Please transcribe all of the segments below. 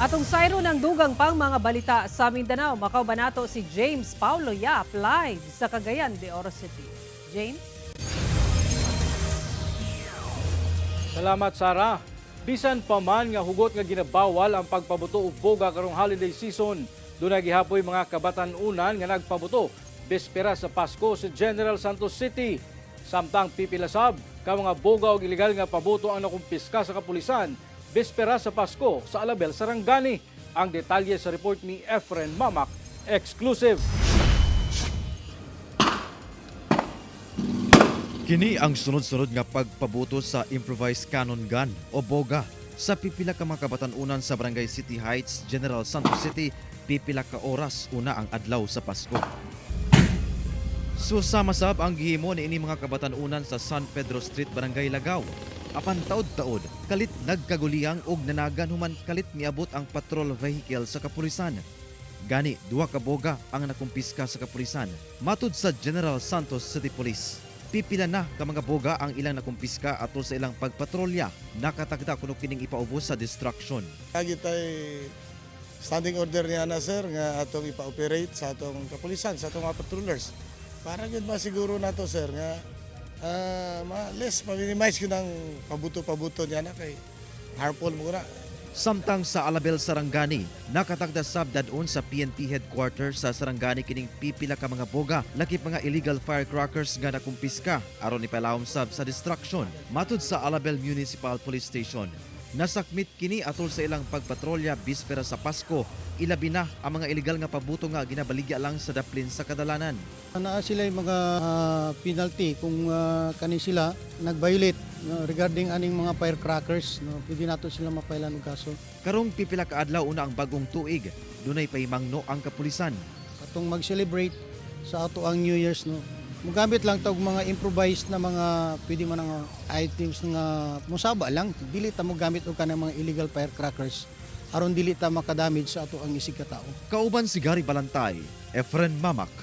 Atong sayro ng dugang pang mga balita sa Mindanao, makauban nato si James Paulo Yap live sa Cagayan de Oro City. James? Salamat, Sarah. Bisan pa man nga hugot nga ginabawal ang pagpabuto og boga karong holiday season, dunay gihapoy mga kabatan-unan nga nagpabuto bespera sa Pasko sa General Santos City. Samtang pipilasab ka mga boga og ilegal nga pabuto ang nakumpiska sa kapulisan bespera sa Pasko sa Alabel, Sarangani. Ang detalye sa report ni Efren Mamak, exclusive. Kini ang sunod-sunod nga pagpabuto sa improvised cannon gun o boga sa pipila ka mga kabatan-unan sa Barangay City Heights, General Santos City, pipila ka oras una ang adlaw sa Pasko. Susamasab ang gihimo ni ini mga kabatan-unan sa San Pedro Street, Barangay Lagaw. Apan taod-taod, kalit nagkaguliyang og nanagan human kalit miabot ang patrol vehicle sa kapulisan. Gani, duha ka boga ang nakumpiska sa kapulisan. Matud sa General Santos City Police, pipila na ka mga boga ang ilang nakumpiska atol sa ilang pagpatrolya. Nakatagda kuno kining ipaubos sa destruction. Lagi tayo standing order niya na sir nga atong ipa-operate sa atong kapulisan, sa atong mga patrollers. Para gud masiguro na to sir nga less ma-minimize ko ng pabuto-pabuto niya na kay harmful mo na. Samtang sa Alabel, Sarangani, nakatagda sabdadon sa PNP headquarters sa Sarangani kining pipila ka mga boga, lakip mga illegal firecrackers nga nakumpiska aron ipalawom sab sa destruction. Matud sa Alabel Municipal Police Station, nasakmit kini atol sa ilang pagpatrolya bispera sa Pasko. Ilabi na ang mga illegal nga pabuto nga ginabaligya lang sa daplin sa kadalanan. Naa sila yung mga penalty kung kani sila nag-violate regarding aning mga firecrackers, no, pwede nato sila mapailan og kaso. Karong pipila ka adlaw una ang bagong tuig, dunay pahimangno ang kapulisan. Atong mag-celebrate sa ato ang New Year's, no, mugamit lang tawag mga improvised na mga pwede man nga items nga musaba lang, dili ta mo gamit og kanang mga illegal firecrackers aron dili ta makadamage sa ato ang isig ka tao. Kauban si Gary Balantay, Efren Mamak,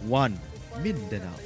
1 Mindanao.